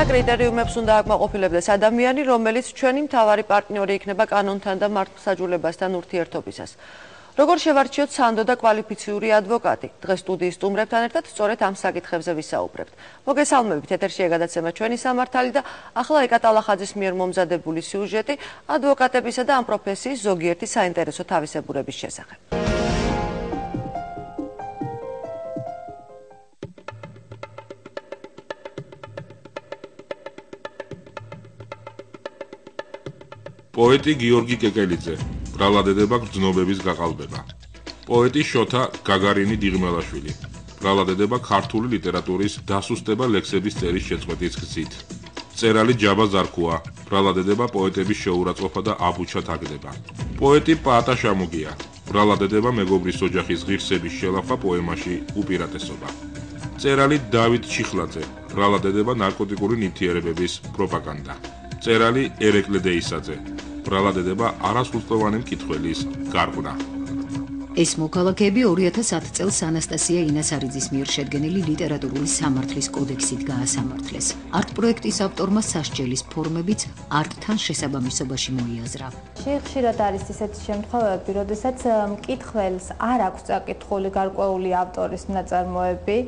კრიტერიუმებს უნდა აკმაყოფილებდეს ადამიანი, რომელიც ჩვენი მთავარი პარტნიორი იქნება კანონთან და მართლმსაჯულებასთან ურთიერთობისას. როგორ შევარჩიოთ სანდო და კვალიფიციური ადვოკატი? დღეს სტუდიის სტუმრებთან ერთად სწორედ ამ საკითხებზე ვისაუბრებთ. მოგესალმებით, ეთერშია გადაცემა ჩვენი სამართალი და ახლა ეკატ ალახაძის მიერ მომზადებული სიუჟეტი ადვოკატებისა და ამ პროფესიის ზოგიერთი საინტერესო თავისებურების შესახებ. პოეტი გიორგი კეკელიძე, ბრალადედება გრძნობების გაყალბება. პოეტი შოთა გაგარინი დიღმელაშვილი, ბრალადედება ქართული ლიტერატურის დასუსტება ლექსების წერის შეწყვეტის გზით. მწერალი ჯაბა ზარქუა, ბრალადედება პოეტების შეურაცხყოფა და აბუჩა თაგდება. პოეტი პაატა შამუგია, ბრალადედება მეგობრის ოჯახის ღირსების შელახვა პოემაში უპირატესობა. მწერალი დავით ჩიხლაძე, ბრალადედება ნარკოტიკული ნივთიერებების პროპაგანდა. მწერალი ერეკლე დეისაძე, ბრალადედება არასრულწლოვანი მკითხველის გარღვნა. ეს მოქალაქეები 2010 წელს ანასტასია ინასარიძის მიერ შედგენილი ლიტერატურული სამართლის კოდექსით გაასამართლეს. არტ პროექტის ავტორმა სასჯელის ფორმებიც არტთან შესაბამისობაში მოიაზრა. ხშირად არის ისეთი შემთხვევები, როდესაც მკითხველს არ აქვს წაკითხული გარკვეული ავტორის ნაწარმოები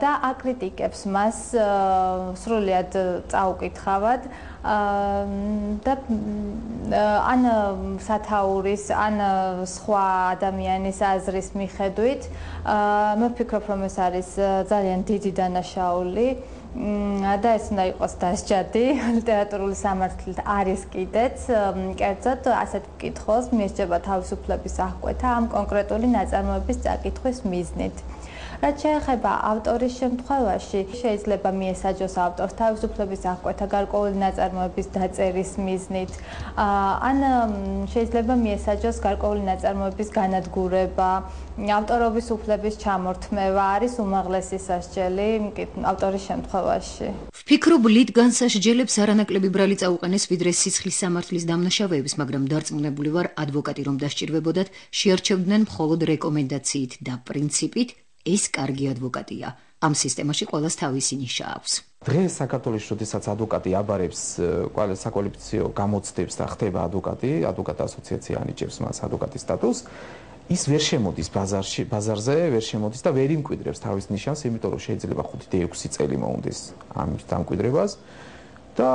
და აკრიტიკებს მას სრულიად წაუკითხავად და ან სათაურის, ან სხვა ადამიანის აზრის მიხედვით მე ვფიქრობ, რომ ეს არის ძალიან დიდი დანაშაული და ეს უნდა იყოს დასჯადი. ლიტერატურული სამართლით არის კიდეც კერძოდ ასეთ მკითხველს მიესჯება თავისუფლების აღკვეთა ამ კონკრეტული ნაწარმოების წაკითხვის მიზნით. რაც შეეხება ავტორის შემთხვევაში, შეიძლება მიესაჯოს ავტორს თავისუფლების აღკვეთა გარკვეული ნაწარმოების დაწერის მიზნით, ან შეიძლება მიესაჯოს გარკვეული ნაწარმოების განადგურება, ავტორობის უფლების ჩამორთმევა არის უმაღლესი სასჯელი ავტორის შემთხვევაში. ვფიქრობ, ლიტგან სასჯელებს არანაკლები ბრალი წაუყენეს ვიდრე სისხლის სამართლის დამნაშავეებს, მაგრამ დარწმუნებული ვარ, ადვოკატი რომ დასჭირვებოდათ, შეარჩევდნენ მხოლოდ რეკომენდაციით და პრინციპით. ეს კარგი ადვოკატია. ამ სისტემაში ყველას თავისი ნიშა აქვს. დღეს საქართველოში, როდესაც ადვოკატი აბარებს საკვალიფიციო გამოცდებს და ხდება ადვოკატი, ადვოკატ ასოციაცია ანიჭებს მას ადვოკატის სტატუსს, ის ვერ შემოდის ბაზარზე, ვერ შემოდის და ვერ იმკვიდრებს თავის ნიშანს, იმიტომ რომ შეიძლება 5-6 წელი მოუნდეს ამის დამკვიდრებას და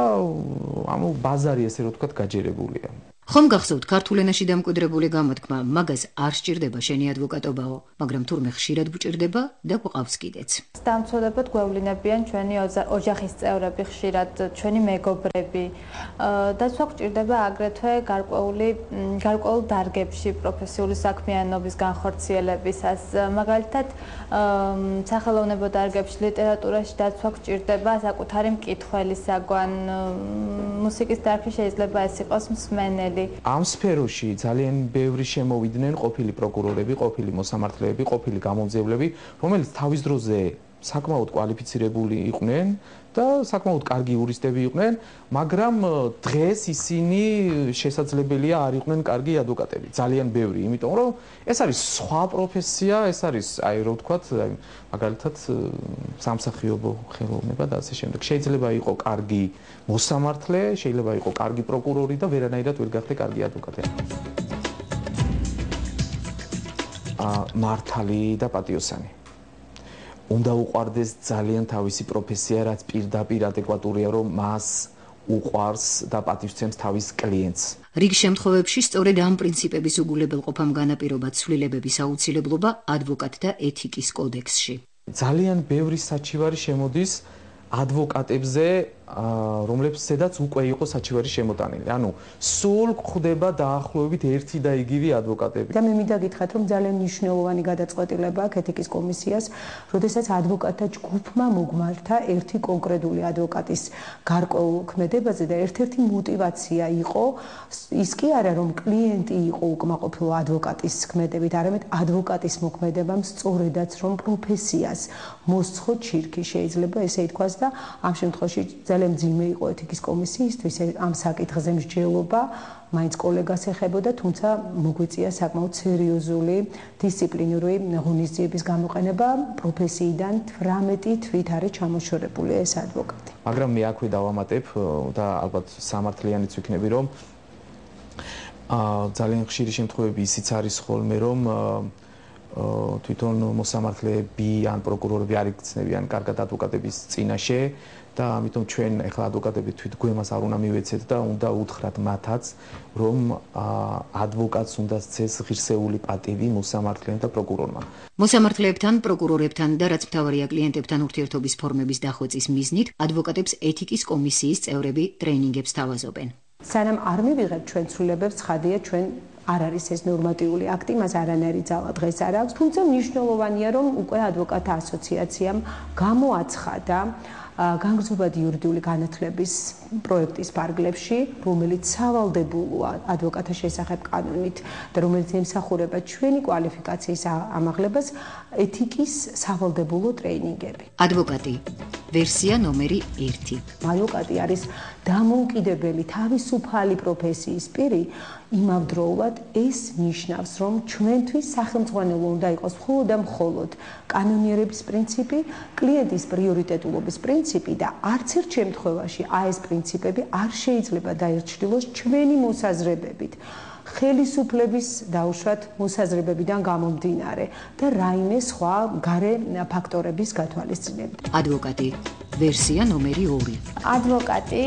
ბაზარი ესე რომ ვთქვათ გაჯერებულია. ხომ გახსოვთ ქართულ ენაში დამკვიდრებული გამოთქმა, მაგას არ სჭირდება შენი ადვოკატობაო, მაგრამ თურმე ხშირად გვჭირდება და გვყავს კიდეც. დამცველებად გვევლინებიან ჩვენი ოჯახის წევრები, ხშირად ჩვენი მეგობრები და სხვა გვჭირდება აგრეთვე გარკვეულ დარგებში პროფესიული საქმიანობის განხორციელებისას. მაგალითად, სახელოვნებო დარგებში, ლიტერატურაში დაცვა გვჭირდება საკუთარი მკითხველისაგან, მუსიკის დარგში შეიძლება ეს იყოს მსმენელი. ამ სფეროში ძალიან ბევრი შემოვიდნენ ყოფილი პროკურორები, ყოფილი მოსამართლეები, ყოფილი გამომძიებლები, რომელიც თავის დროზე საკმაოდ კვალიფიცირებული იყვნენ და საკმაოდ კარგი იურისტები იყვნენ, მაგრამ დღეს ისინი შესაძლებელია არ იყვნენ კარგი ადვოკატები. ძალიან ბევრი, იმიტომ რომ ეს არის სხვა პროფესია, ეს არის, რომ ვთქვათ, მაგალითად სამსახიობო ხელოვნება და ასე შემდეგ. შეიძლება იყო კარგი მოსამართლე, შეიძლება იყო კარგი პროკურორი და ვერანაირად ვერ გახდე კარგი ადვოკატი. მართალი და პატიოსანი. უნდა უყვარდეს ძალიან თავისი პროფესია, რაც პირდაპირ ადეკვატურია, რომ მას უყვარს და პატივსცემს თავის კლიენტს. რიგ შემთხვევებში სწორედ ამ პრინციპების უგულებელყოფამ განაპირობა ცვლილებების აუცილებლობა ადვოკატთა ეთიკის კოდექსში. ძალიან ბევრი საჩივარი შემოდის ადვოკატებზე, რომლებსაც უკვე იყო საჩივარი შემოტანილი. ანუ სულ გვხვდება დაახლოებით ერთი და იგივე ადვოკატები. და მე მინდა გითხრათ, რომ ძალიან მნიშვნელოვანი გადაწყვეტილება აქვს ეთიკის კომისიას, როდესაც ადვოკატთა ჯგუფმა მოგმართა ერთი კონკრეტული ადვოკატის გარკვეულ ქმედებაზე და ერთ-ერთი мотиваცია იყო ის კი არა, რომ კლიენტი იყო უკმაყოფილო ადვოკატის ქმედებით, არამედ ადვოკატის მოქმედებამ სწორედაც რომ პროფესიას მოსცხო ჩირქი შეიძლება ესე ითქვას და ამ შემთხვევაში ძალიან მძიმე იყო ეთიკის კომისიისთვის ამ საკითხზე მსჯელობა, მაინც კოლეგას ეხებოდა, თუმცა მოგვიწია საკმაოდ სერიოზული დისციპლინური ღონისძიების გამოყენება, პროფესიიდან 18 თვით არის ჩამოშორებული ეს ადვოკატი. მაგრამ მე აქვე დავამატებ და ალბათ სამართლიანიც ვიქნები, რომ ძალიან ხშირი შემთხვევები ისიც არის ხოლმე, რომ თვითონ მოსამართლეები ან პროკურორები არ იქცნებიან კარგად ადვოკატების წინაშე და ამიტომ ჩვენ ახლა ადვოკატები თვითგვემას არ უნდა მივეცეთ და უნდა უთხრათ მათაც, რომ ადვოკატს უნდა სცეს ღირსეული პატივი მოსამართლემ და პროკურორმა. მოსამართლეებთან, პროკურორებთან და რაც მთავარია კლიენტებთან ურთიერთობის ფორმების დახვეწის მიზნით, ადვოკატებს ეთიკის კომისიის წევრები ტრეინინგებს თავაზობენ. სანამ არ მივიღებთ ჩვენ ცვლილებებს, ცხადია ჩვენ არ არის ეს ნორმატიული აქტი, მას არანაირი ძალა დღეს არ აქვს, თუმცა მნიშვნელოვანია, რომ უკვე ადვოკატთა ასოციაციამ გამოაცხადა განგრძობადი იურიდიული განათლების პროექტის ფარგლებში, რომელიც სავალდებულოა ადვოკატთა შესახებ კანონით და რომელიც ემსახურება ჩვენი კვალიფიკაციის ამაღლებას, ეთიკის სავალდებულო ტრეინინგები. ადვოკატი ვერსია ნომერი 1. ადვოკატი არის დამოუკიდებელი თავისუფალი პროფესიის პირი, იმავდროულად ეს ნიშნავს, რომ ჩვენთვის სახელმძღვანელო უნდა იყოს მხოლოდ და მხოლოდ კანონიერების პრინციპი, კლიენტის პრიორიტეტულობის პრინციპი და არც ერთ შემთხვევაში ეს პრინციპები არ შეიძლება დაერჩილოს ჩვენი მოსაზრებებით. ხელისუფლების დაუშვათ მოსაზრებებიდან გამომდინარე და რაიმე სხვა გარე ფაქტორების გათვალისწინებით. ადვოკატი ვერსია ნომერი 2. ადვოკატი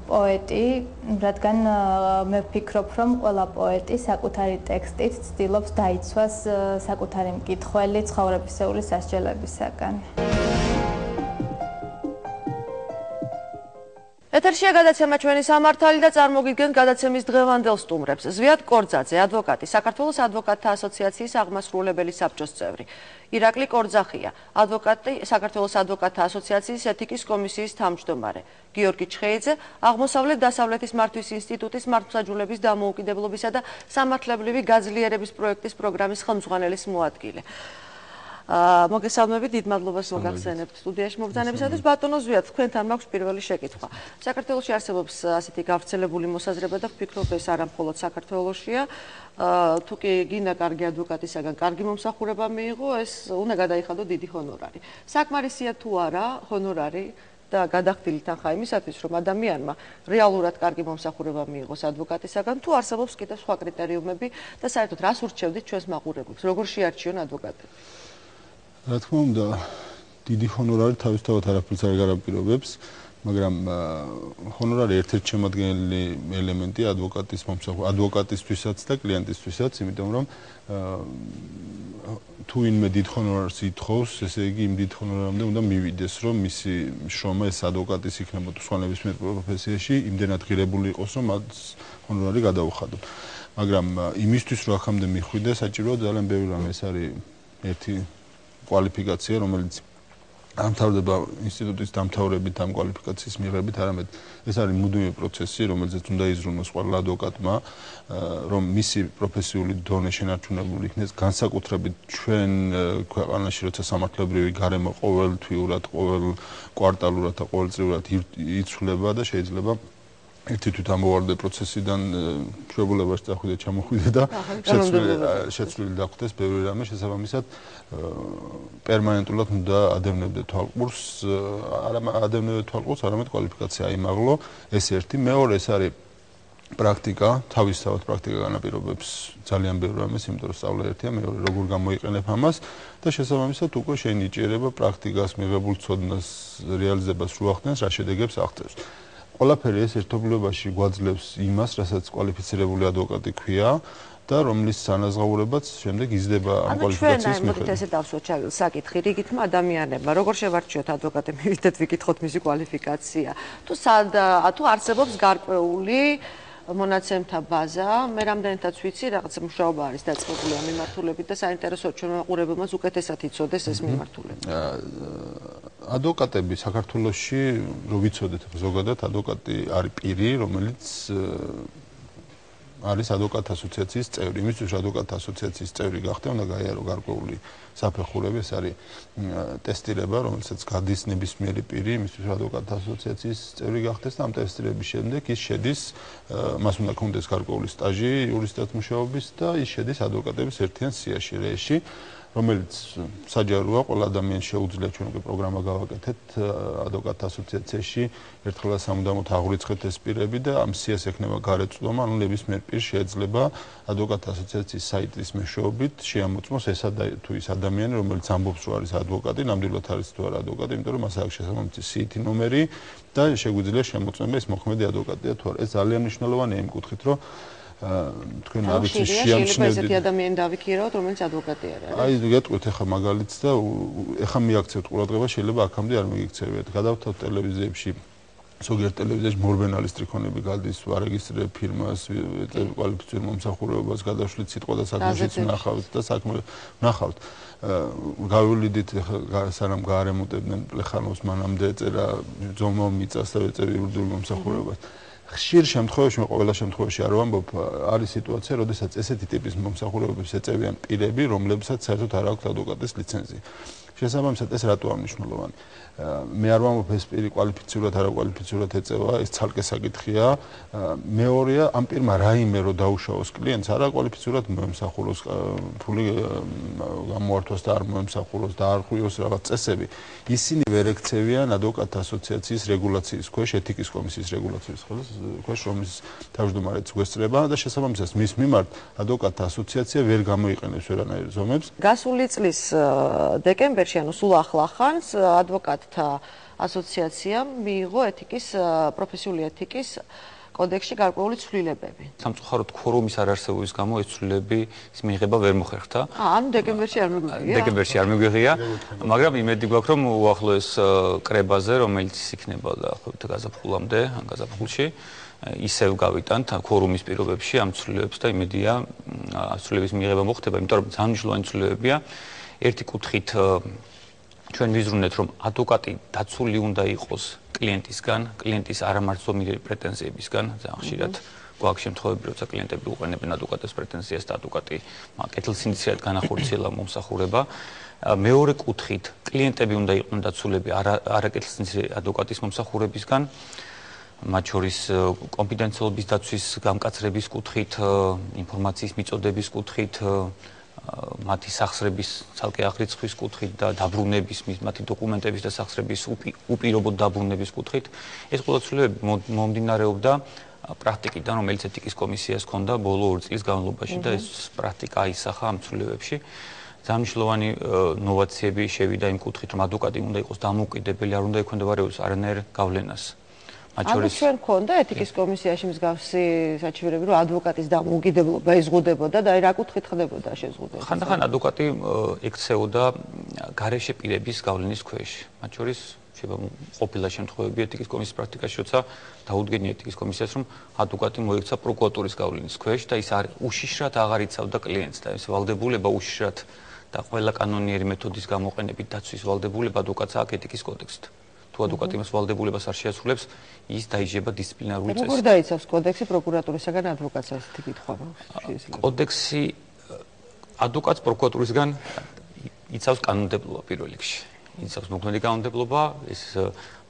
პოეტი, რადგან მე ვფიქრობ, რომ ყველა პოეტი საკუთარი ტექსტით ცდილობს დაიცვას საკუთარი მკითხველი ცხოვრებისეული სასჯელებისაგან. ეთერშია გადაცემა ჩვენი სამართალი და წარმოგიდგენთ გადაცემის დღევანდელ სტუმრებს. ზვიად კორძაძე, ადვოკატი, საქართველოს ადვოკატთა ასოციაციის აღმასრულებელი საბჭოს წევრი. ირაკლი კორძახია, ადვოკატი, საქართველოს ადვოკატთა ასოციაციის ეთიკის კომისიის თავმჯდომარე. გიორგი ჩხეიძე, აღმოსავლეთ-დასავლეთის მართვის ინსტიტუტის მართლმსაჯულების დამოუკიდებლობისა და სამართლებრივი გაძლიერების პროექტის პროგრამის ხელმძღვანელის მოადგილე. მოგესალმებით, დიდ მადლობას მოგახსენებთ სტუდიაში მობრძანებისათვის. ბატონო ზვიად, თქვენთან მაქვს პირველი შეკითხვა. საქართველოში არსებობს ასეთი გავრცელებული მოსაზრება და ვფიქრობ, ეს არა მხოლოდ საქართველოშია. თუ კი გინდა კარგი ადვოკატისაგან კარგი მომსახურება მიიღო, ეს უნდა გადაიხადო დიდი ჰონორარი. საკმარისია თუ არა ჰონორარი და გადახდილი თანხა იმისათვის, რომ ადამიანმა რეალურად კარგი მომსახურება მიიღოს ადვოკატისაგან, თუ არსებობს კიდევ სხვა კრიტერიუმები და საერთოდ რას ურჩევდით ჩვენს მაყურებლებს, როგორ შეარჩიონ ადვოკატები? რა თქმა უნდა, დიდი ჰონორარი თავისთავად არაფერს არ გარაპირობებს, მაგრამ ჰონორარი ერთ-ერთი შემადგენელი ელემენტია ადვოკატის ადვოკატისთვისაც და კლიენტისთვისაც, იმიტომ რომ თუ ვინმე დიდ ჰონორარს ითხოვს, ესე იგი იმ დიდ ჰონორარამდე უნდა მივიდეს, რომ მისი შრომა ეს ადვოკატის იქნება თუ სხვა ნებისმიერ პროფესიაში იმდენად ღირებული იყოს, რომ მათ ჰონორარი გადაუხადოთ. მაგრამ იმისთვის, რომ აქამდე მიხვიდე, საჭიროა ძალიან ბევრი რამ. ეს არის ერთი კვალიფიკაცია, რომელიც ამთავრდება ინსტიტუტის დამთავრებით ამ კვალიფიკაციის მიღებით, არამედ ეს არის მუდმივი პროცესი, რომელზეც უნდა იზრუნოს ყველა ადვოკატმა, რომ მისი პროფესიული დონე შენარჩუნებული იქნეს, განსაკუთრებით ჩვენ ქვეყანაში, როცა სამართლებრივი გარემო ყოველთვიურად, ყოველ კვარტალურად და ყოველწლიურად იცვლება და შეიძლება ერთი თვით ამოვარდე პროცესიდან ჩვეულებაში წახვიდე, ჩამოხვიდე და შეცვლილი დახვდეს ბევრი რამე, შესაბამისად პერმანენტულად უნდა ადევნებდე თვალყურს, არა ადევნებდე თვალყურს, არამედ კვალიფიკაცია აიმაღლო, ეს ერთი. მეორე, ეს არის პრაქტიკა, თავისთავად პრაქტიკა განაპირობებს ძალიან ბევრ რამეს, იმიტომ რომ სწავლა ერთია, მეორე როგორ გამოიყენებ ამას და შესაბამისად უკვე შეინიჭიერება პრაქტიკას, მიღებულ ცოდნას, რეალიზებას რო ახდენს, რა შედეგებს აღწევს. ყველაფერი ეს ერთობლიობაში გვაძლევს იმას, რასაც კვალიფიცირებული ადვოკატი ქვია და რომლის სანაზღაურებაც შემდეგ იზრდება ამ კვალიფიკაციის მიხედვით. მოდით ესე დავსვათ საკითხი, რიგითმა ადამიანებმა, როგორ შევარჩიოთ ადვოკატი, მივიდეთ ვიკითხოთ მისი კვალიფიკაცია. თუ არსებობს გარკვეული მონაცემთა ბაზა, მე რამდენადაც ვიცი, რაღაც მუშაობა არის დაწყებული ამ მიმართულებით და საინტერესოა ჩვენ მაყურებელმაც უკეთესად იცოდეს ეს მიმართულება. ადვოკატები საქართველოში, რო ვიცოდეთ ზოგადად, ადვოკატი არის პირი, რომელიც არის ადვოკატთა ასოციაციის წევრი. იმისთვის ადვოკატთა ასოციაციის წევრი გახდა, უნდა გაიარო გარკვეული საფეხურები, ეს არის ტესტირება, რომელსაც გადის ნებისმიერი პირი, იმისთვის ადვოკატთა ასოციაციის წევრი გახდეს და ამ ტესტირების შემდეგ ის შედის, მას უნდა ქონდეს გარკვეული სტაჟი იურისტად მუშაობის და ის შედის ადვოკატების ერთიან სიაში, რეში, რომელიც საჯაროა, ყველა ადამიანს შეუძლია ჩვენ უკვე პროგრამა გავაკეთეთ ადვოკატთა ასოციაციაში, ერთხელ სამუდამოდ აღვიწყეთ ეს პირები და ამ სიას ექნება გარეწვდომა, ანუ ნებისმიერ პირს შეეძლება ადვოკატთა ასოციაციის საიტის მეშვეობით შეამოწმოს ეს თუ ის ადამიანი, რომელიც ამბობს, რომ არის ადვოკატი, ნამდვილად არის თუ არა ადვოკატი, იმიტომ რომ მას აქვს შესაბამისი CT ნომერი და შეგვიძლია შემოწმება ეს მოქმედი ადვოკატია თუ არა. ეს ძალიან მნიშვნელოვანია იმ კუთხით, რომ თქვენ არის შეიძლება ესეთი ადამიანი დავიქირავოთ, რომელიც ადვოკატი არის. აი, გეტყვით ახლა მაგალითს და ახლა მიაქცევთ ყურადღება, შეიძლება აქამდე არ მიიქცევიათ. გადავთავთ ტელევიზიებში, ზოგიერთ ტელევიზიაში მორბენალის ტრიქონები გადის, ვარეგისტრირებ ფირმას, კვალიფიციურ მომსახურებას, გადავშლით სიტყვა და საქმეშიც ვნახავთ და საქმე ვნახავთ. გავივლიდით სანამ გაარემონტებდნენ პლეხანოვს, მანამდე ეწერა ძომა მიწას და ეწევი იურიდიულ მომსახურებას. ხშირ შემთხვევაში, ყველა შემთხვევაში არ ვამბობ, არის სიტუაცია, როდესაც ესეთი ტიპის მომსახურებებს ეწევიან პირები, რომლებსაც საერთოდ არ აქვთ ადვოკატის ლიცენზია. შესაბამისად, ეს რატო არის მნიშვნელოვანი? მე არ ვამბობ ეს პირი კვალიფიციურად არა კვალიფიციურად ეწევა, ეს ცალკე საკითხია. მეორეა, ამ პირმა რაიმე რო დაუშავოს კლიენტს, არა კვალიფიციურად მოემსახუროს, ფული გამოართვას და არ მოემსახუროს და არ ხვიოს რაღაც წესები. ისინი ვერ ექცევიან ადვოკატთა ასოციაციის რეგულაციის ქვეშ, ეთიკის კომისიის რეგულაციის ქვეშ, რომლის თავმჯდომარეც გვესწრება და შესაბამისად მის მიმართ ადვოკატთა ასოციაცია ვერ გამოიყენებს ვერანაირ ზომებს. გასული წლის დეკემბერში, ანუ სულ ახლახანს ადვოკატთა ასოციაციამ მიიღო პროფესიული ეთიკის კოდექსში გარკვეული ცვლილებები. სამწუხაროდ ქორუმის არარსებობის გამო ეს ცვლილებების მიღება ვერ მოხერხდა. ანუ დეკემბერში არ მიგვიღია? დეკემბერში არ მიგვიღია, მაგრამ იმედი გვაქვს, რომ უახლოეს კრებაზე, რომელიც იქნება დაახლოებით გაზაფხულამდე, ან გაზაფხულში, ისევ გავიტანთ ქორუმის პირობებში ამ ცვლილებებს და იმედია ცვლილების მიღება მოხდება, იმიტომ რომ ძალიან მნიშვნელოვანი ცვლილებებია. ერთი კუთხით ჩვენ ვიზრუნეთ, რომ ადვოკატი დაცული უნდა იყოს კლიენტისგან, კლიენტის არამართლდომიერი პრეტენზიებისგან, ძალიან ხშირად გვაქვს შემთხვევები, როცა კლიენტები უყენებენ ადვოკატის პრეტენზიას და ადვოკატი კეთილსინდისრიად განახორციელა მომსახურება. მეორე კუთხით, კლიენტები უნდა იყვნენ დაცულები არაკეთილსინდისრიადი ადვოკატის მომსახურებისგან, მათ შორის კონფიდენციალობის დაცვის გამკაცრების კუთხით, ინფორმაციის მიწოდების კუთხით, მათი სახსრების ცალკე აღრიცხვის კუთხით და დაბრუნების, მათი დოკუმენტების და სახსრების უპირობოდ დაბრუნების კუთხით. ეს ყველა ცვლილებები მომდინარეობდა პრაქტიკიდან, რომელიც ეთიკის კომისიას ჰქონდა ბოლო 2 წლის განმავლობაში და ეს პრაქტიკა აისახა ამ ცვლილებებში. ძალიან მნიშვნელოვანი ნოვაციები შევიდა იმ კუთხით, რომ ადვოკატი უნდა იყოს დამოუკიდებელი, არ უნდა ექვემდებარებოს არანაირ გავლენას. ანუ ჩვენ გქონდა ეთიკის კომისიაში მსგავსი საჩივერები, რომ ადვოკატის დამოუკიდებლობა ეზღუდებოდა და აი რა კუთხით ხდებოდა შეზღუდება? ხანდახან ადვოკატი ექცეოდა გარეშე პირების გავლენის ქვეშ. მათ შორის ყოფილა შემთხვევები ეთიკის კომისიის პრაქტიკაში, როცა დაუდგენია ეთიკის კომისიას, რომ ადვოკატი მოექცა პროკურატურის გავლენის ქვეშ და ის უშიშრად აღარ იცავდა კლიენტს და ეს ვალდებულება უშიშრად და ყველა კანონიერი მეთოდის გამოყენებით დაცვის ვალდებულება ადვოკატს აქვს ეთიკის კოდექსით. თუ ადვოკატი მას ვალდებულებას არ შეასრულებს, ის დაიჯება დისციპლინარული წესით. როგორ დაიცავს კოდექსი პროკურატურისაგან ადვოკატს ასეთი კითხვა? კოდექსი ადვოკატს პროკურატურისგან იცავს კანონმდებლობა პირველ რიგში. იცავს მოქმედი კანონმდებლობა, ეს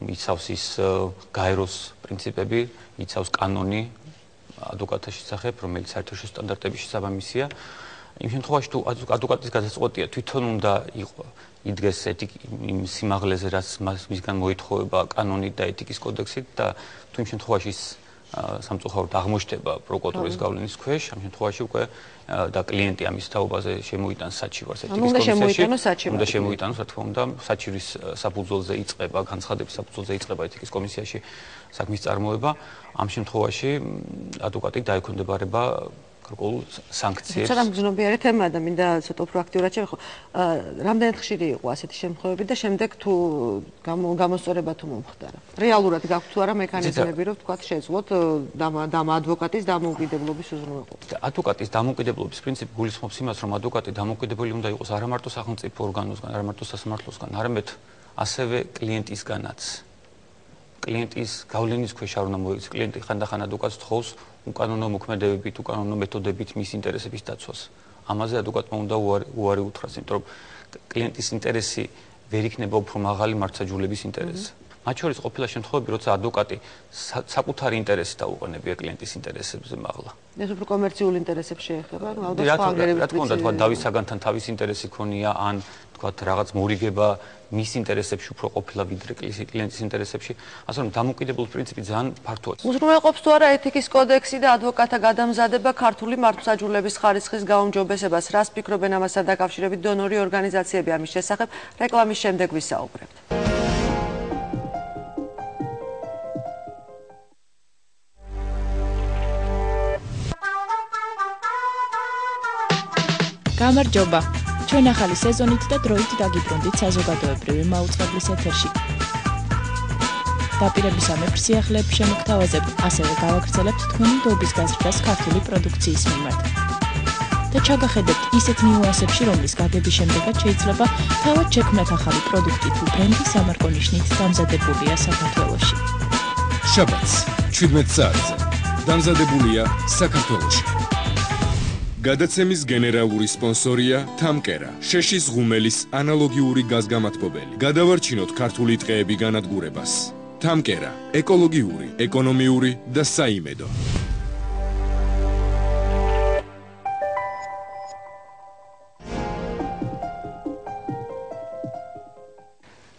იცავს ის გაეროს პრინციპები, იცავს კანონი ადვოკატთა შესახებ, რომელიც საერთაშორისო სტანდარტების შესაბამისია. იმ შემთხვევაში თუ ადვოკატის გადაწყვეტია თვითონ უნდა იდგეს იმ სიმაღლეზე, რაც მისგან მოითხოვება კანონით და ეთიკის კოდექსით და თუ იმ შემთხვევაში სამწუხაროდ აღმოჩნდება პროკურატურის გავლენის ქვეშ, ამ შემთხვევაში უკვე და კლიენტი ამის თაობაზე შემოიტანს საჩივარს ეთიკის კომისიაში. უნდა შემოიტანოს, რა თქმა უნდა, საჩივრის საფუძველზე იწყება, განცხადების საფუძველზე იწყება ეთიკის კომისიაში საქმის წარმოება. ამ შემთხვევაში ადვოკატი დაექვემდებარება გარკვეულ სანქციებს. ცოტა მგზნობიარე თემაა და მინდა ცოტა უფრო აქტიურად შევეხო. რამდენად ხშირი იყო ასეთი შემთხვევები და შემდეგ თუ გამოსწორება თუ მომხდარა? რეალურად გაქვთ თუ არა მექანიზმები, რომ თქვათ შეძლოთ დამ ადვოკატის დამოუკიდებლობის უზრუნველყოფა? ადვოკატის დამოუკიდებლობის პრინციპი გულისხმობს იმას, რომ ადვოკატი დამოუკიდებელი უნდა იყოს არა მარტო სახელმწიფო ორგანოსგან, არა მარტო სასამართლოსგან, არამედ ასევე კლიენტისგანაც. კლიენტის გავლენის ქვეშ არ უნდა მოიქცეს. კლიენტი ხანდახან ადვოკატს თხოვს უკანონო მოქმედებებით, უკანონო მეთოდებით მის ინტერესების დაცვას. ამაზე ადვოკატმა უნდა უარი უთხრას, იმიტომ რომ კლიენტის ინტერესი ვერ იქნება უფრო მაღალი მართლმსაჯულების ინტერესი. მათ შორის ყოფილა შემთხვევები, როცა ადვოკატი საკუთარი ინტერესი დაუყენებია კლიენტის ინტერესებზე მაღლა. ეს უფრო კომერციული ინტერესებს შეეხება, ანუ ალბათ რა თქმა უნდა, თქვა დავის საგანთან თავის ინტერესი ქონია, ან თქვა რაღაც მორიგება მის ინტერესებში უფრო ყოფილა ვიდრე კლიენტის ინტერესებში, ასე რომ დამოუკიდებლობის პრინციპი ძალიან ფართოა. უზრუნველყოფს თუ არა ეთიკის კოდექსი და ადვოკატთა გადამზადება ქართული მართლმსაჯულების ხარისხის გაუმჯობესებას? რას ფიქრობენ ამასთან დაკავშირებით დონორი ორგანიზაციები ამის შესახებ? რეკლამის შემდეგ ვისაუბრებთ. გამარჯობა. ჩვენ ახალი სეზონით და დროით დაგიბრუნდით საზოგადოებრივი მაუწყებლის ეთერში. დაპირების ამეფრ სიახლეებს შემოგთავაზებთ, ასევე გავაგრძელებთ თქვენი დობის გაზრდას ქართული პროდუქციის მიმართ. და ჩაგახედებთ ისეთ ნიუანსებში, რომლის გაგების შემდეგაც შეიძლება თავად შექმნათ ახალი პროდუქტი თუ ბრენდი სამარკო ნიშნით დამზადებულია საქართველოში. შაბათს 17 საათზე დამზადებულია საქართველოში. გადაცემის გენერალური სპონსორია თამკერა, შეშის ღუმელის ანალოგიური გაზგამათბობელი. გადავარჩინოთ ქართული ტყეები განადგურებას. თამკერა, ეკოლოგიური, ეკონომიური და საიმედო.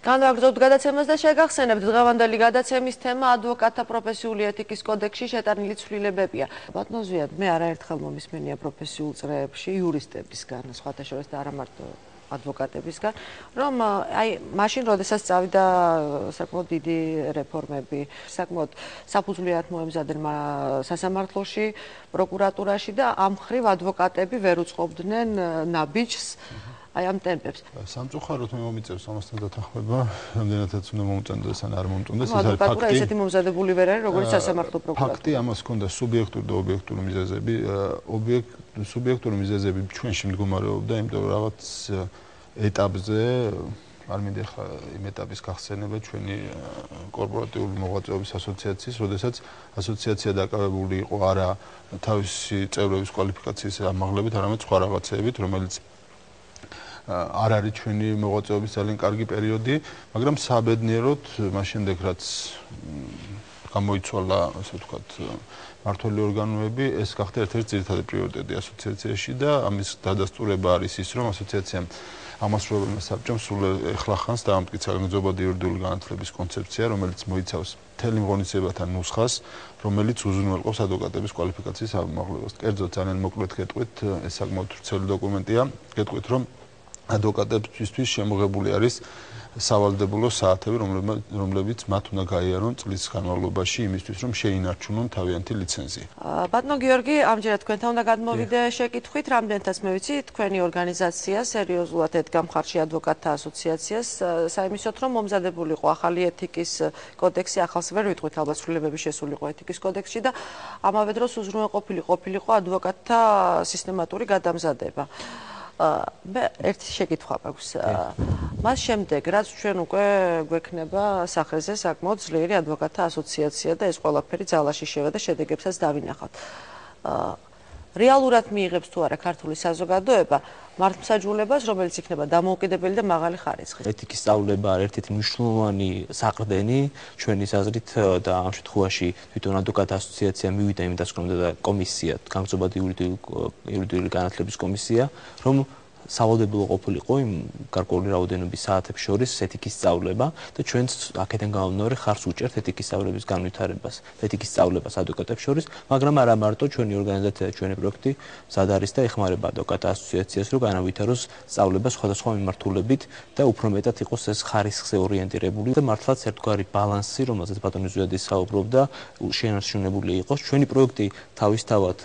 განვაგრძობთ გადაცემას და შეგახსენებთ, დღევანდელი გადაცემის თემა ადვოკატთა პროფესიული ეთიკის კოდექსში შეტანილი ცვლილებებია. ბატონო ზვიად, მე არაერთხელ მომისმენია პროფესიულ წრეებში იურისტებისგან, სხვათა შორის და არა მარტო ადვოკატებისგან, რომ მაშინ, როდესაც წავიდა საკმაოდ დიდი რეფორმები, საკმაოდ საფუძვლიანად მოემზადნენ სასამართლოში, პროკურატურაში და ამ მხრივ ადვოკატები ვერ უწყობდნენ ნაბიჯს აი ამ ტემპებს. სამწუხაროდ მე მომიწევს ამასთან დათანხმება, რამდენადაც უნდა მომწონდეს ან არ მომწონდეს, ეს არის ფაქტი. ადვოკატურა ესეთი მომზადებული ვერ არის, როგორც სასამართლო პროკურატურა. ფაქტი ამას ჰქონდა სუბიექტური და ობიექტური მიზეზები. სუბიექტური მიზეზები ჩვენში მდგომარეობდა, იმიტომ რომ რაღაც ეტაპზე არ მინდა ხა იმ ეტაპის გახსენება ჩვენი კორპორატიული მოღვაწეობის ასოციაციის, როდესაც ასოციაცია დაკავებული იყო არა თავისი წევრების კვალიფიკაციის ამაღლებით, არამედ სხვა რაღაცეებით, რომელიც არ არის ჩვენი მოღვაწეობის ძალიან კარგი პერიოდი, მაგრამ საბედნიეროდ მას შემდეგ რაც გამოიცვალა, ასე ვთქვათ, მმართველი ორგანოები, ეს გახდა ერთ-ერთი ძირითადი პრიორიტეტი ასოციაციაში და ამის დადასტურება არის ის, რომ ასოციაციამ ამას პრობლემას საბჭომ სულ ეხლახანს დაამტკიცა გრძნობადი იურიდიული განათლების კონცეფცია, რომელიც მოიცავს მთელი ღონისძიებათა ნუსხას, რომელიც უზრუნველყოფს ადვოკატების კვალიფიკაციის ამაღლებას. კერძოდ ძალიან მოკლედ გეტყვით, ეს საკმაოდ ვრცელი დოკუმენტია, გეტყვით, რომ ადვოკატებისთვის შემოღებული არის სავალდებულო საათები, რომლებიც მათ უნდა გაიარონ წლის განმავლობაში იმისთვის, რომ შეინარჩუნონ თავიანთი ლიცენზია. ბატონო გიორგი, ამჯერად თქვენთან უნდა გადმოვიდე შეკითხვით, რამდენთაც მე ვიცი, თქვენი ორგანიზაცია სერიოზულად ედგა მხარში ადვოკატთა ასოციაციას, საიმისოთ, რომ მომზადებული იყო ახალი ეთიკის კოდექსი, ახალს ვერ ვიტყვით, ალბათ ცვლილებები შესულიყო ეთიკის კოდექსში და ამავე დროს უზრუნველყოფილი ყოფილიყო ადვოკატთა სისტემატური გადამზადება. მე ერთი შეკითხვა მაქვს. მას შემდეგ, რაც ჩვენ უკვე გვექნება სახეზე საკმაოდ ძლიერი ადვოკატთა ასოციაცია და ეს ყველაფერი ძალაში შევა და შედეგებსაც დავინახავთ. რეალურად მიიღებს თუ არა ქართული საზოგადოება მართლმსაჯულებას, რომელიც იქნება დამოუკიდებელი და მაღალი ხარისხის. ეთიკის სწავლება არის ერთ-ერთი მნიშვნელოვანი საყრდენი ჩვენი აზრით და ამ შემთხვევაში თვითონ ადვოკატთა ასოციაცია მივიდა იმ დასკვნამდე და კომისია, განმწობადი იურიდიული განათლების კომისია, რომ სავალდებულო ყოფილიყო იმ გარკვეული რაოდენობის საათებს შორის ეთიკის სწავლება და ჩვენც აქედან გამომდინარე ხარს უჭერთ ეთიკის სწავლების განვითარებას, ეთიკის სწავლებას ადვოკატებს შორის, მაგრამ არა მარტო ჩვენი ორგანიზაცია და ჩვენი პროექტი მზად არის და ეხმარება ადვოკატთა ასოციაციას, რომ განავითაროს სწავლება სხვადასხვა მიმართულებით და უფრო მეტად იყოს ეს ხარისხზე ორიენტირებული და მართლაც ერთგვარი ბალანსი, რომელზეც ბატონი ზვიადი საუბრობდა, შეანარჩუნებული იყოს. ჩვენი პროექტი თავისთავად,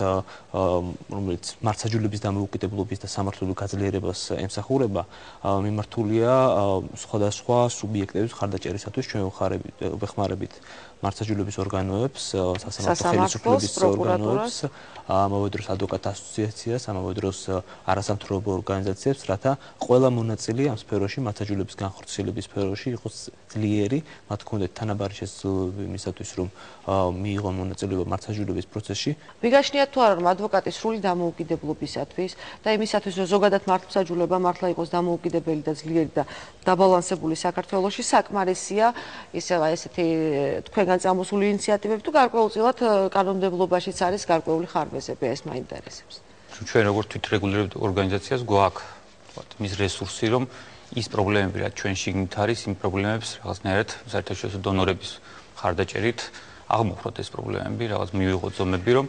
რომელიც მართლმსაჯულების დამოუკიდებლობის და სამართლობრივ გაძლიერებას ემსახურება, მიმართულია სხვადასხვა სუბიექტების მხარდაჭერისათვის ჩვენ ვეხმარებით მართლმსაჯულების ორგანოებს, სასამართლო ხელისუფლების ორგანოებს, ამავე დროს ადვოკატთა ასოციაციას, ამავე დროს არასამთავრობო ორგანიზაციებს, რათა ყველა მონაწილე ამ სფეროში, მართლმსაჯულების განხორციელების სფეროში იყოს ძლიერი, მათ ჰქონდეთ თანაბარი შესაძლებლობები იმისათვის, რომ მიიღონ მონაწილეობა მართლმსაჯულების პროცესში. მიგაშნიათ თუ არა, რომ ადვოკატის სრული დამოუკიდებლობისათვის და იმისათვის, რომ ზოგადად მართლმსაჯულება მართლა იყოს დამოუკიდებელი და ძლიერი და დაბალანსებული საქართველოში, საკმარისია ესეთი თქვენგან წამოსული ინიციატივები თუ გარკვეულწილად კანონმდებლობაშიც არის გარკვეული ხარბეზები, ეს მაინტერესებს. ჩვენ როგორც თვითრეგულირებულ ორგანიზაციას გვაქვს მის რესურსი, რომ ის პრობლემები, რაც ჩვენ შიგნით არის, იმ პრობლემებს რაღაცნაირად საერთაშორისო დონორების ხარდაჭერით აღმოფხვრათ ეს პრობლემები, რაღაც მივიღოთ ზომები, რომ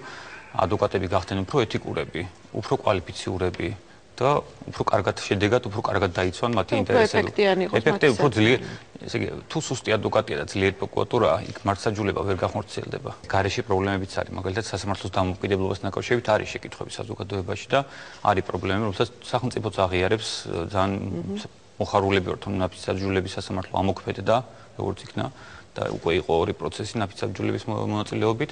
ადვოკატები გახდნენ უფრო ეთიკურები, უფრო კვალიფიციურები და უფრო კარგად შედეგად, უფრო კარგად დაიცვან მათი ინტერესები. ეფექტი უფრო ძლიერი, ესე იგი, თუ სუსტი ადვოკატია და ძლიერი პროკურატურაა, იქ მართლმსაჯულება ვერ განხორციელდება. გარეშე პრობლემებიც არის, მაგალითად სასამართლოს დამოუკიდებლობასთან დაკავშირებით არის შეკითხვები საზოგადოებაში და არის პრობლემები, რომელსაც სახელმწიფოც აღიარებს, ძალიან მოხარულები ვართ, რომ ნაფიცმსაჯულების სასამართლო ამოქმედდა, როგორც იქნა და უკვე იყო ორი პროცესი ნაფიცმსაჯულების მონაწილეობით.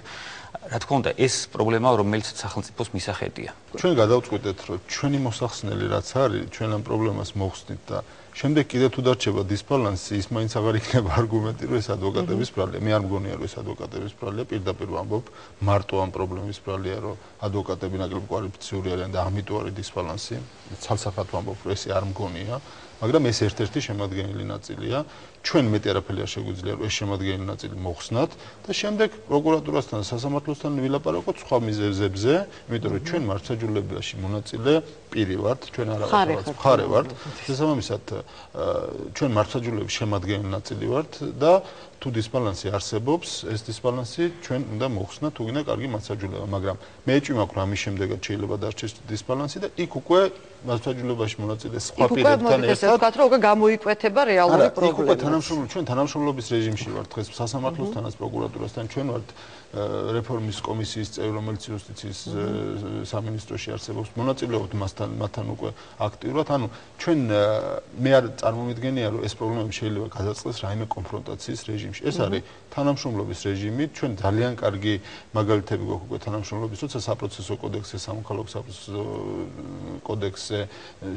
რა თქმა უნდა, ეს პრობლემაა, რომელიც სახელმწიფოს მისახედია. ჩვენ გადავწყვეტეთ, რომ ჩვენი მოსახსნელი რაც არის, ჩვენ ამ პრობლემას მოხსნით და შემდეგ კიდევ თუ დარჩება დისბალანსი, ის მაინც აღარ იქნება არგუმენტი, რომ ეს ადვოკატების ბრალია. მე არ მგონია, რომ ეს ადვოკატების ბრალია, პირდაპირ ვამბობ, მარტო ამ პრობლემის ბრალია, რომ ადვოკატები ნაკლებ კვალიფიციური არიან და ამიტომ არის დისბალანსი. ცალსახად ვამბობ, რომ ესე არ მგონია. მაგრამ ეს ერთ-ერთი შემადგენელი ნაწილია. ჩვენ მეტი არაფერი არ შეგვიძლია, რომ ეს შემადგენელი ნაწილი მოხსნათ და შემდეგ პროკურატურასთან და სასამართლოსთან ვილაპარაკოთ სხვა მიზეზებზე, იმიტომ რომ ჩვენ მართლმსაჯულებაში მონაწილე პირი ვართ, ჩვენ არავის მხარე ვართ. შესაბამისად, ჩვენ მართლმსაჯულების შემადგენელი ნაწილი ვართ და თუ დისბალანსი არსებობს, ეს დისბალანსი ჩვენ უნდა მოხსნათ, თუ გინდა კარგი მართლმსაჯულება, მაგრამ მე ეჭვი მაქვს, რომ ამის შემდეგაც შეიძლება დარჩეს დისბალანსი და იქ უკვე მართლმსაჯულებაში მონაწილე სხვა პირებთან ერთად ვთქვათ, რომ უკვე გამოიკვეთება რეალური პრობლემა. ჩვენ თანამშრომლობის რეჟიმში ვართ დღეს სასამართლოსთანაც პროკურატურასთან ჩვენ ვართ რეფორმის კომისიის წევრი, რომელიც იუსტიციის სამინისტროში არსებობს, მონაწილეობთ მასთან უკვე აქტიურად. ანუ ჩვენ მე არ წარმომიდგენია, რომ ეს პრობლემები შეიძლება გადაწყდეს რაიმე კონფრონტაციის რეჟიმში. ეს არის თანამშრომლობის რეჟიმი. ჩვენ ძალიან კარგი მაგალითები გვაქვს უკვე თანამშრომლობის, როცა საპროცესო კოდექსზე, სამოქალაქო საპროცესო კოდექსზე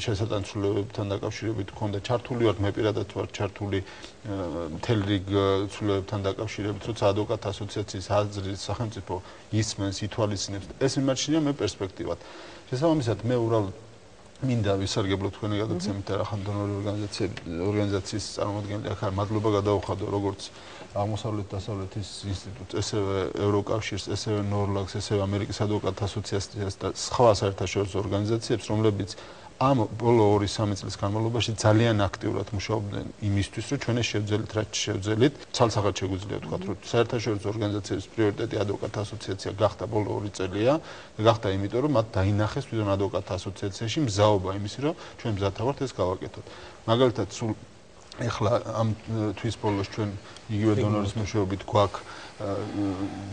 შესატანცრულებებთან დაკავშირებით ქონდა ჩართული ვართ, მე პირადად ვარ ჩართული მთელ რიგ ცვლილებებთან დაკავშირებით, როცა ადვოკატთა ასოციაციის აზრის სახელმწიფო ისმენს, ითვალისწინებს, ეს მიმარჩენია მე პერსპექტივად. შესაბამისად, მე უბრალოდ მინდა ვისარგებლო თქვენი გადაცემით რა ხან დონორი ორგანიზაციის წარმომადგენელი აქ მადლობა გადაუხადო როგორც აღმოსავლეთ დასავლეთის ინსტიტუტს, ესევე ევროკავშირს, ესევე ნორლაგს, ესევე ამერიკის ადვოკატთა ასოციაციას და სხვა საერთაშორისო ორგანიზაციებს, რომლებიც ამ ბოლო 2-3 წლის განმავლობაში ძალიან აქტიურად მუშაობდნენ იმისთვის, რომ ჩვენ ეს შევძელით, რაც შევძელით, ცალსახად შეგვიძლია ვთქვათ, რომ საერთაშორისო ორგანიზაციების პრიორიტეტი ადვოკატთა ასოციაცია გახდა ბოლო 2 წელია, გახდა იმიტომ, რომ მათ დაინახეს თვითონ ადვოკატთა ასოციაციაში მზაობა იმისი, რომ ჩვენ მზათა ვართ ეს გავაკეთოთ. მაგალითად, სულ ეხლა ამ თვის ბოლოს ჩვენ იგივე დონორის მეშვეობით გვაქვს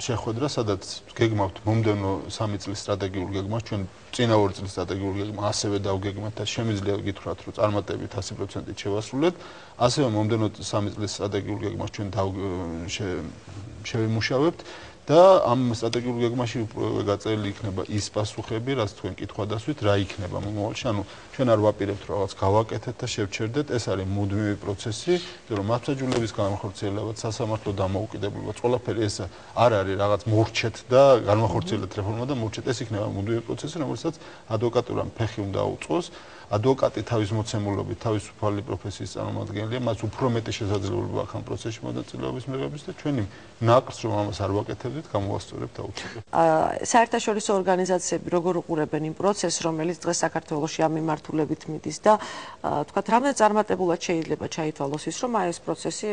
შეხვედრა, სადაც გეგმავთ მომდევნო 3 წლის სტრატეგიულ გეგმას, ჩვენ წინა 2 წლის სტრატეგიულ გეგმა ასევე დავგეგმავთ და შემიძლია გითხრათ, რომ წარმატებით 100%-ით შევასრულეთ. ასევე მომდევნო 3 წლის სტრატეგიულ გეგმას ჩვენ შევიმუშავებთ და ამ სტრატეგიულ გეგმაში გაწერილი იქნება ის პასუხები, რაც თქვენ კითხვა დასვით, რა იქნება მომავალში. ანუ ჩვენ არ ვაპირებთ რომ რაღაც გავაკეთეთ და შევჩერდეთ, ეს არის მუდმივი პროცესი, რომ მართლმსაჯულების განხორციელება, სასამართლო დამოუკიდებლობა, ყველაფერი ეს არ არის რაღაც მორჩეთ და განხორციელეთ რეფორმა და მორჩეთ, ეს იქნება მუდმივი პროცესი, რომელსაც ადვოკატურამ ფეხი უნდა უწყოს. ადვოკატი თავის მოცემულობით, თავისუფალი პროფესიის წარმომადგენელია, მას უფრო მეტი შესაძლებლობა აქვს ამ პროცესში მონაწილეობის მიღების და ჩვენი ნაკლს რომ ამას არ ვაკეთებდით, გამოვასწორებთ აუცილებლად. საერთაშორისო ორგანიზაციები როგორ უყურებენ იმ პროცესს, რომელიც დღეს საქართველოში ამ მიმართულებით მიდის და თქვათ, რამდენად წარმატებულად შეიძლება ჩაითვალოს ის, რომ აი ეს პროცესი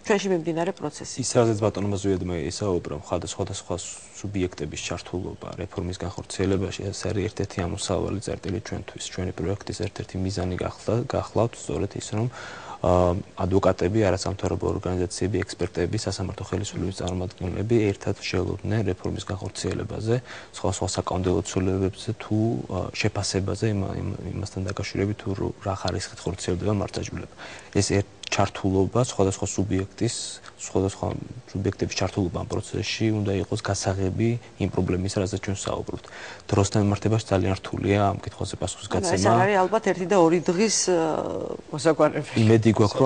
ჩვენში მიმდინარე პროცესი. ის რაზეც ბატონმა ზვიადმა ესაუბრა, სხვადასხვა სუბიექტების ჩართულობა რეფორმის განხორციელებაში, ეს არის ერთ-ერთი ამოსავალი წერტილი ჩვენთვის. ჩვენი პროექტის ერთ-ერთი მიზანი გახლავთ სწორედ ის, რომ ადვოკატები, არასამთავრობო ორგანიზაციები, ექსპერტები, სასამართლო ხელისუფლების წარმომადგენლები ერთად შევლოდნენ რეფორმის განხორციელებაზე, სხვა საკანონმდებლო ცვლილებებზე თუ შეფასებაზე იმასთან დაკავშირებით, თუ რა ხარისხით ხორციელდება მართლმსაჯულება. ეს ჩართულობა სხვადასხვა სუბიექტების ჩართულობა ამ პროცესში უნდა იყოს გასაღები იმ პრობლემის, რაზეც ჩვენ საუბრობთ. დროსთან მიმართებაში ძალიან რთულია ამ კითხვაზე პასუხის გაცემა. ეს არის ალბათ 1 და 2 დღის მოსაგვარებელი. იმედი გვაქვს, რომ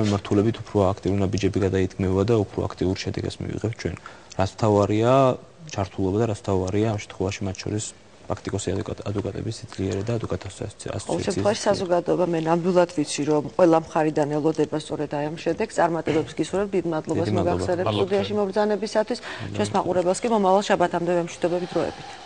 ამ მიმართულებით უფრო აქტიური ნაბიჯები გადაითქმება და უფრო აქტიურ შედეგს მივიღებთ ჩვენ. რაც მთავარია, ჩართულობა და რაც მთავარია ამ შემთხვევაში მათ შორის პრაქტიკოსი ადვოკატების სიძლიერე და ადვოკატების ასოციაციის. ყოველ საზოგადოება მე ნამდვილად ვიცი, რომ ყველა მხარიდან ელოდება სწორედ აი ამ შედეგს. წარმატებებს გისურვებ, დიდ მადლობას მოგახსენებ სტუდიაში მობრძანებისათვის. ჩვენს მაყურებელს კი მომავალ შაბათამდე ვემშვიდობებით დროებით.